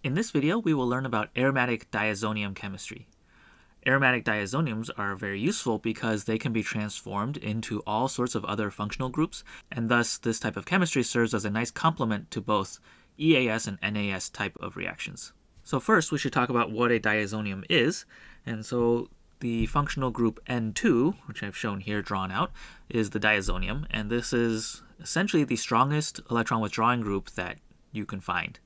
In this video, we will learn about aromatic diazonium chemistry. Aromatic diazoniums are very useful because they can be transformed into all sorts of other functional groups, and thus this type of chemistry serves as a nice complement to both EAS and NAS type of reactions. So first, we should talk about what a diazonium is. And so the functional group N2, which I've shown here drawn out, is the diazonium, and this is essentially the strongest electron withdrawing group that you can find.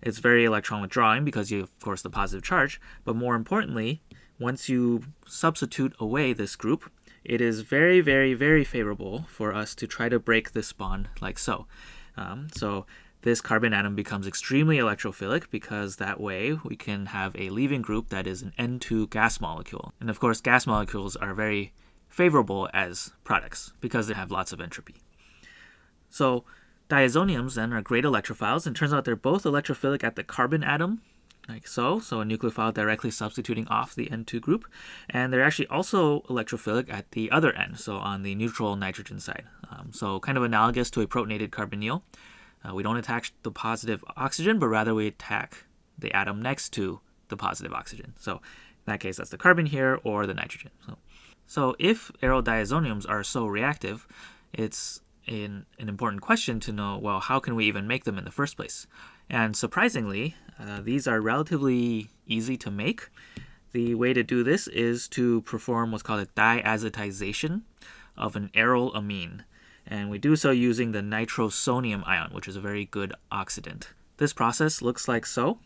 It's very electron withdrawing because you have, of course, the positive charge, but more importantly, once you substitute away this group, it is very, very, very favorable for us to try to break this bond like so. So this carbon atom becomes extremely electrophilic because that way we can have a leaving group that is an N2 gas molecule. And of course, gas molecules are very favorable as products because they have lots of entropy. So diazoniums then are great electrophiles, and turns out they're both electrophilic at the carbon atom, like so, a nucleophile directly substituting off the N2 group, and they're actually also electrophilic at the other end, so on the neutral nitrogen side. So kind of analogous to a protonated carbonyl. We don't attack the positive oxygen, but rather we attack the atom next to the positive oxygen. So in that case, that's the carbon here or the nitrogen. So if aryl diazoniums are so reactive, it's an important question to know, well, how can we even make them in the first place? And surprisingly, these are relatively easy to make. The way to do this is to perform what's called a diazetization of an aryl amine. And we do so using the nitrosonium ion, which is a very good oxidant. This process looks like so.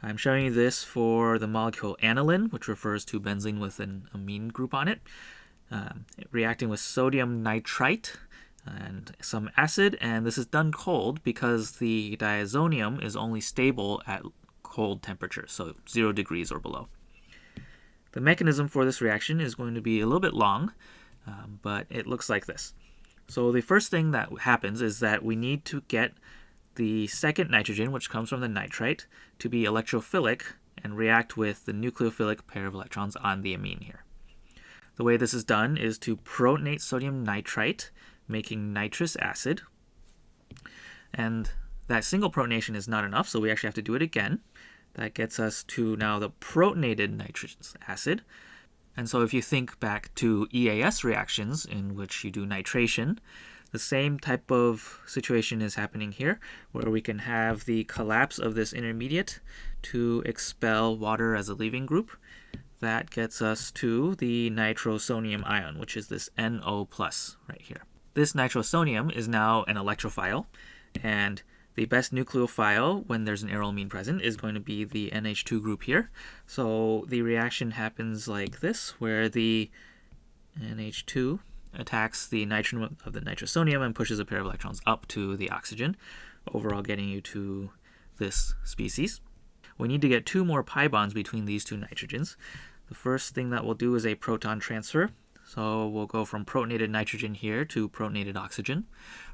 I'm showing you this for the molecule aniline, which refers to benzene with an amine group on it, reacting with sodium nitrite and some acid, and this is done cold because the diazonium is only stable at cold temperatures, so 0 degrees or below. The mechanism for this reaction is going to be a little bit long, but it looks like this. So the first thing that happens is that we need to get the second nitrogen, which comes from the nitrite, to be electrophilic and react with the nucleophilic pair of electrons on the amine here. The way this is done is to protonate sodium nitrite, making nitrous acid. And that single protonation is not enough, so we actually have to do it again. That gets us to now the protonated nitrous acid. And so if you think back to EAS reactions in which you do nitration, the same type of situation is happening here, where we can have the collapse of this intermediate to expel water as a leaving group. That gets us to the nitrosonium ion, which is this NO+ right here. This nitrosonium is now an electrophile, and the best nucleophile when there's an aryl amine present is going to be the NH2 group here. So the reaction happens like this, where the NH2 attacks the nitrogen of the nitrosonium and pushes a pair of electrons up to the oxygen, overall getting you to this species. We need to get 2 more pi bonds between these 2 nitrogens. The first thing that we'll do is a proton transfer. So we'll go from protonated nitrogen here to protonated oxygen.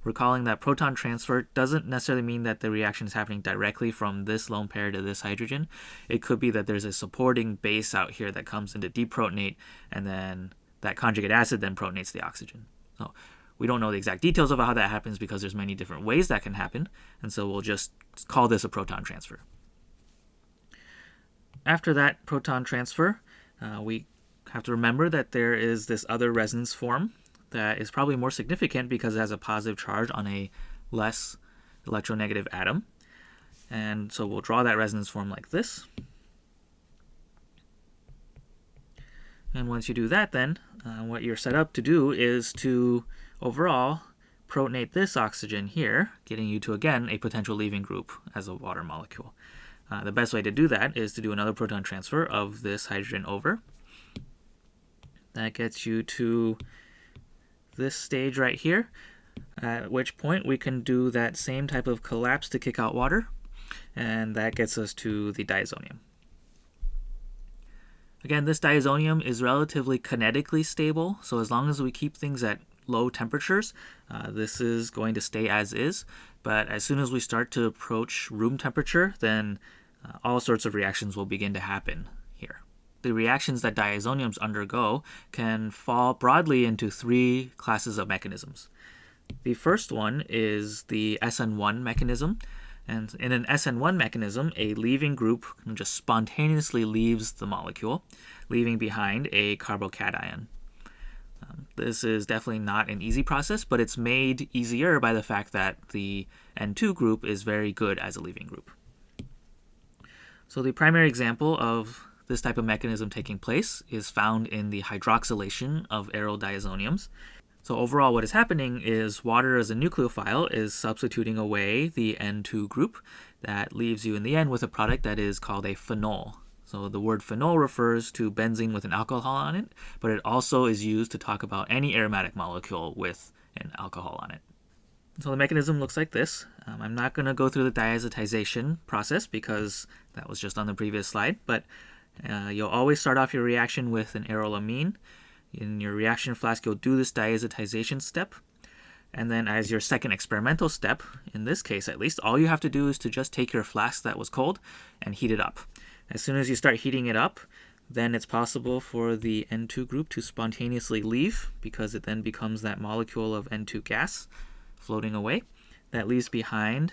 Recalling that proton transfer doesn't necessarily mean that the reaction is happening directly from this lone pair to this hydrogen. It could be that there's a supporting base out here that comes in to deprotonate, and then that conjugate acid then protonates the oxygen. So we don't know the exact details of how that happens because there's many different ways that can happen, and so we'll just call this a proton transfer. After that proton transfer, we have to remember that there is this other resonance form that is probably more significant because it has a positive charge on a less electronegative atom. And so we'll draw that resonance form like this. And once you do that, then what you're set up to do is to overall protonate this oxygen here, getting you to, again, a potential leaving group as a water molecule. The best way to do that is to do another proton transfer of this hydrogen over. That gets you to this stage right here, at which point we can do that same type of collapse to kick out water, and that gets us to the diazonium. Again, this diazonium is relatively kinetically stable, so as long as we keep things at low temperatures, this is going to stay as is, but as soon as we start to approach room temperature, then all sorts of reactions will begin to happen here. The reactions that diazoniums undergo can fall broadly into 3 classes of mechanisms. The first one is the Sn1 mechanism, And in an Sn1 mechanism, a leaving group just spontaneously leaves the molecule, leaving behind a carbocation. This is definitely not an easy process, but it's made easier by the fact that the N2 group is very good as a leaving group. So the primary example of this type of mechanism taking place is found in the hydroxylation of Aerodiazoniums. So overall, what is happening is water as a nucleophile is substituting away the N2 group. That leaves you in the end with a product that is called a phenol. So the word phenol refers to benzene with an alcohol on it, but it also is used to talk about any aromatic molecule with an alcohol on it. So the mechanism looks like this. I'm not going to go through the diazotization process because that was just on the previous slide, but you'll always start off your reaction with an aryl amine. In your reaction flask, you'll do this diazotization step. And then as your second experimental step, in this case at least, all you have to do is to just take your flask that was cold and heat it up. As soon as you start heating it up, then it's possible for the N2 group to spontaneously leave because it then becomes that molecule of N2 gas floating away. That leaves behind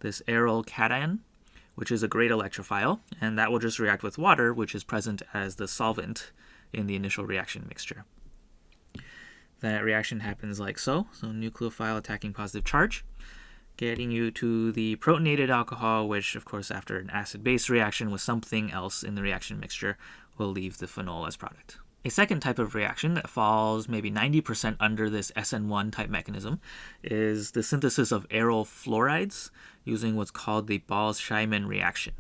this aryl cation, which is a great electrophile, and that will just react with water, which is present as the solvent in the initial reaction mixture. That reaction happens like so. So nucleophile attacking positive charge, getting you to the protonated alcohol, which of course after an acid-base reaction with something else in the reaction mixture will leave the phenol as product. A second type of reaction that falls maybe 90% under this Sn1 type mechanism is the synthesis of Aryl fluorides using what's called the Ball-Scheiman reaction.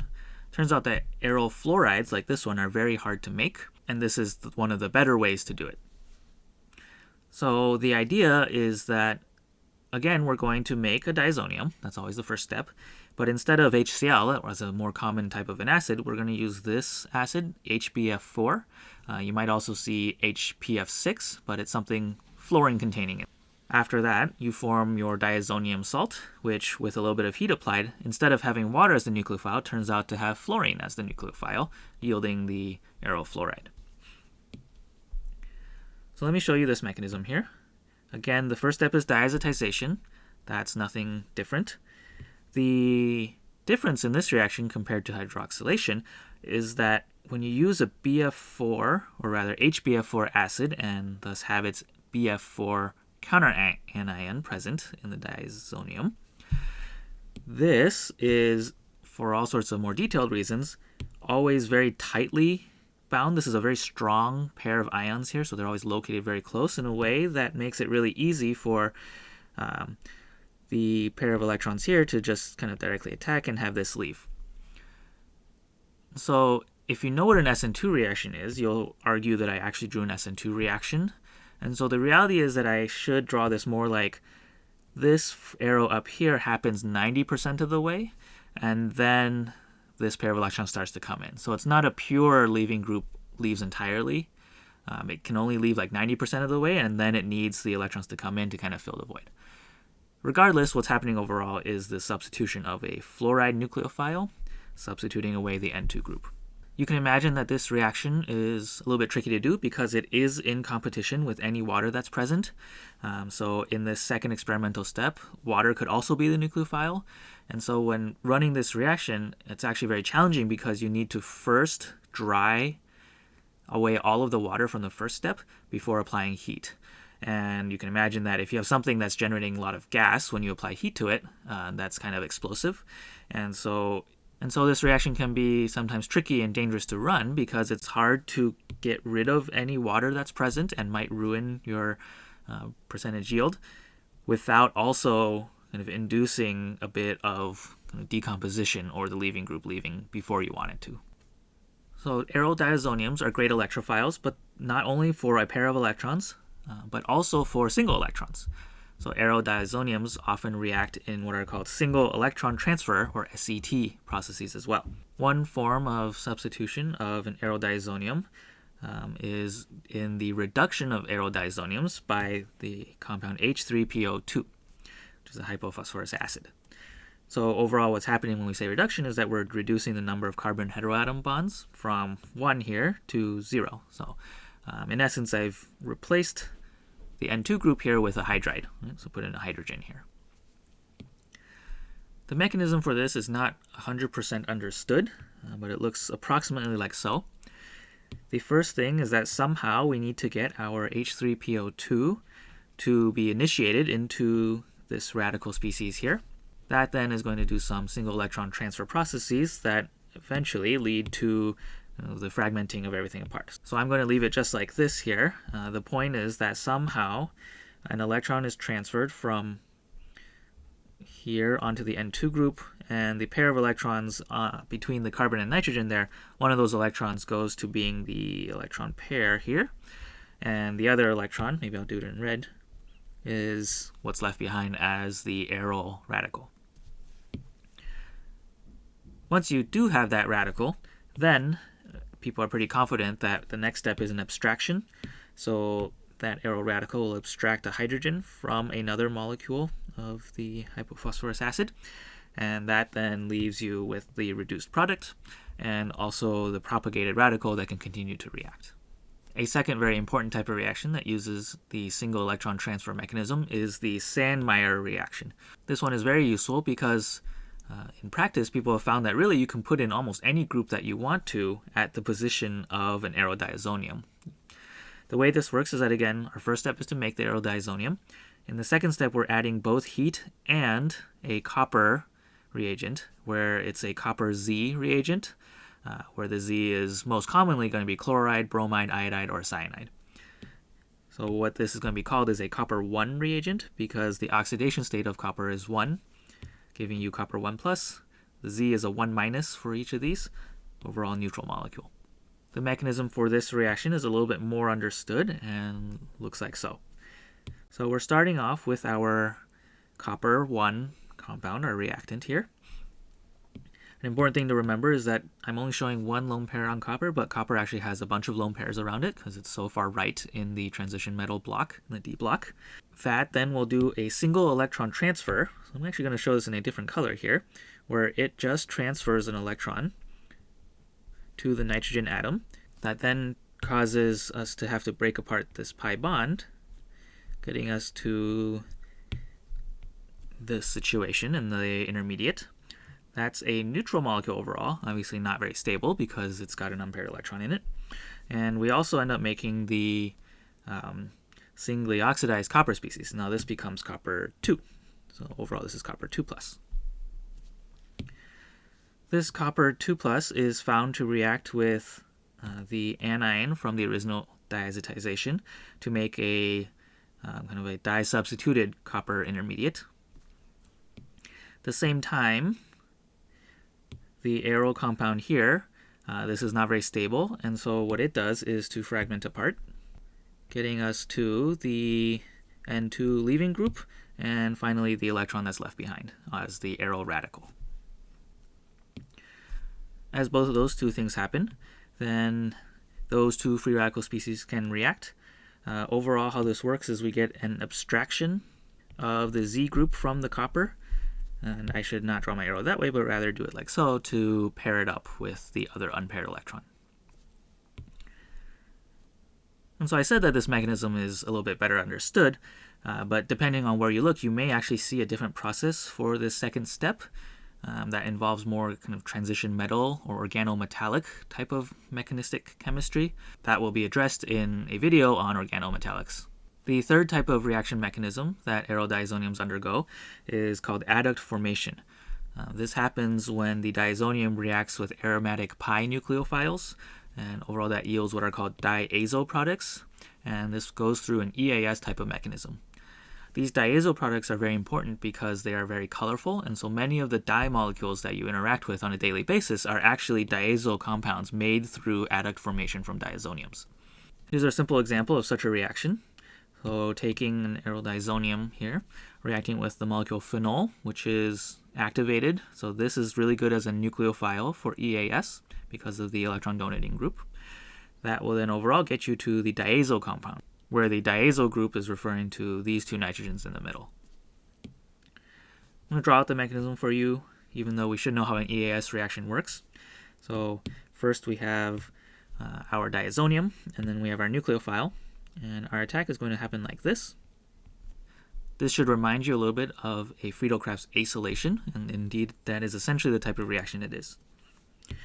Turns out that Aryl fluorides, like this one, are very hard to make, and this is one of the better ways to do it. So the idea is that, again, we're going to make a diazonium. That's always the first step. But instead of HCl, as a more common type of an acid, we're going to use this acid, HBF4. You might also see HPF6, but it's something fluorine containing it. After that, you form your diazonium salt, which, with a little bit of heat applied, instead of having water as the nucleophile, turns out to have fluorine as the nucleophile, yielding the aryl fluoride. So let me show you this mechanism here. Again, the first step is diazotization. That's nothing different. The difference in this reaction compared to hydroxylation is that when you use a BF4, or rather HBF4 acid, and thus have its BF4 counteranion present in the diazonium, this is, for all sorts of more detailed reasons, always very tightly bound. This is a very strong pair of ions here, so they're always located very close in a way that makes it really easy for the pair of electrons here to just kind of directly attack and have this leave. So if you know what an Sn2 reaction is, you'll argue that I actually drew an Sn2 reaction. And so the reality is that I should draw this more like this arrow up here happens 90% of the way, and then this pair of electrons starts to come in. So it's not a pure leaving group leaves entirely. It can only leave like 90% of the way, and then it needs the electrons to come in to kind of fill the void. Regardless, what's happening overall is the substitution of a fluoride nucleophile, substituting away the N2 group. You can imagine that this reaction is a little bit tricky to do because it is in competition with any water that's present. So in this second experimental step, water could also be the nucleophile. And so when running this reaction, it's actually very challenging because you need to first dry away all of the water from the first step before applying heat. And you can imagine that if you have something that's generating a lot of gas when you apply heat to it, that's kind of explosive. And so this reaction can be sometimes tricky and dangerous to run because it's hard to get rid of any water that's present and might ruin your percentage yield without also kind of inducing a bit of kind of decomposition or the leaving group leaving before you want it to. So Aerodiazoniums are great electrophiles, but not only for a pair of electrons, but also for single electrons. So Aerodiazoniums often react in what are called single electron transfer, or SET, processes as well. One form of substitution of an Aerodiazonium is in the reduction of Aerodiazoniums by the compound H3PO2, which is a hypophosphorus acid. So overall, what's happening when we say reduction is that we're reducing the number of carbon heteroatom bonds from 1 here to 0. So in essence, I've replaced the N2 group here with a hydride. Right? So put in a hydrogen here. The mechanism for this is not 100% understood, but it looks approximately like so. The first thing is that somehow we need to get our H3PO2 to be initiated into this radical species here. That then is going to do some single electron transfer processes that eventually lead to the fragmenting of everything apart. So I'm going to leave it just like this here. The point is that somehow an electron is transferred from here onto the N2 group, and the pair of electrons between the carbon and nitrogen there, one of those electrons goes to being the electron pair here, and the other electron, maybe I'll do it in red, is what's left behind as the Aryl radical. Once you do have that radical, then people are pretty confident that the next step is an abstraction. So that Aryl radical will abstract a hydrogen from another molecule of the hypophosphorus acid, and that then leaves you with the reduced product and also the propagated radical that can continue to react. A second very important type of reaction that uses the single electron transfer mechanism is the Sn-Meyer reaction. This one is very useful because in practice, people have found that really you can put in almost any group that you want to at the position of an aerodiazonium. The way this works is that, again, our first step is to make the aerodiazonium. In the second step, we're adding both heat and a copper reagent, where it's a copper Z reagent, where the Z is most commonly going to be chloride, bromide, iodide, or cyanide. So what this is going to be called is a copper 1 reagent, because the oxidation state of copper is 1, giving you copper 1 plus. The Z is a 1 minus for each of these, overall neutral molecule. The mechanism for this reaction is a little bit more understood and looks like so. So we're starting off with our copper 1 compound, our reactant here. An important thing to remember is that I'm only showing one lone pair on copper, but copper actually has a bunch of lone pairs around it because it's so far right in the transition metal block, in the D block. That then will do a single electron transfer. So I'm actually going to show this in a different color here, where it just transfers an electron to the nitrogen atom. That then causes us to have to break apart this pi bond, getting us to this situation in the intermediate. That's a neutral molecule overall, obviously not very stable because it's got an unpaired electron in it. And we also end up making the singly oxidized copper species. Now this becomes copper 2. So overall this is copper 2 plus. This copper 2 plus is found to react with the anion from the original diazetization to make a kind of a di-substituted copper intermediate. At the same time, the Aryl compound here, this is not very stable, and so what it does is to fragment apart, getting us to the N2 leaving group, and finally the electron that's left behind as the Aryl radical. As both of those two things happen, then those two free radical species can react. Overall, how this works is we get an abstraction of the Z group from the copper, and I should not draw my arrow that way, but rather do it like so to pair it up with the other unpaired electron. And so I said that this mechanism is a little bit better understood, but depending on where you look, you may actually see a different process for this second step that involves more kind of transition metal or organometallic type of mechanistic chemistry. That will be addressed in a video on organometallics. The third type of reaction mechanism that aerodiazoniums undergo is called adduct formation. This happens when the diazonium reacts with aromatic pi nucleophiles, and overall that yields what are called Diazo products, and this goes through an EAS type of mechanism. These Diazo products are very important because they are very colorful, and so many of the di molecules that you interact with on a daily basis are actually diazo compounds made through adduct formation from diazoniums. Here's a simple example of such a reaction. So taking an aerodiazonium here, reacting with the molecule phenol, which is activated. So this is really good as a nucleophile for EAS because of the electron donating group. That will then overall get you to the diazo compound, where the diazo group is referring to these two nitrogens in the middle. I'm going to draw out the mechanism for you, even though we should know how an EAS reaction works. So first we have our diazonium, and then we have our nucleophile. And our attack is going to happen like this. This should remind you a little bit of a Friedel-Crafts acylation, and indeed that is essentially the type of reaction it is. If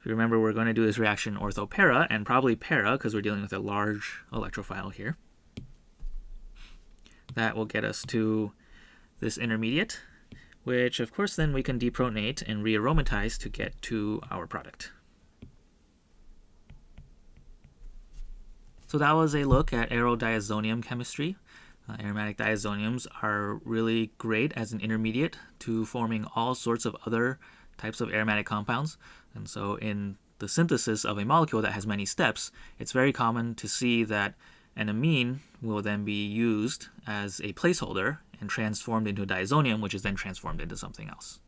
you remember, we're going to do this reaction ortho-para, and probably para because we're dealing with a large electrophile here. That will get us to this intermediate, which of course then we can deprotonate and rearomatize to get to our product. So that was a look at aerodiazonium chemistry. Aromatic diazoniums are really great as an intermediate to forming all sorts of other types of aromatic compounds. And so in the synthesis of a molecule that has many steps, it's very common to see that an amine will then be used as a placeholder and transformed into a diazonium, which is then transformed into something else.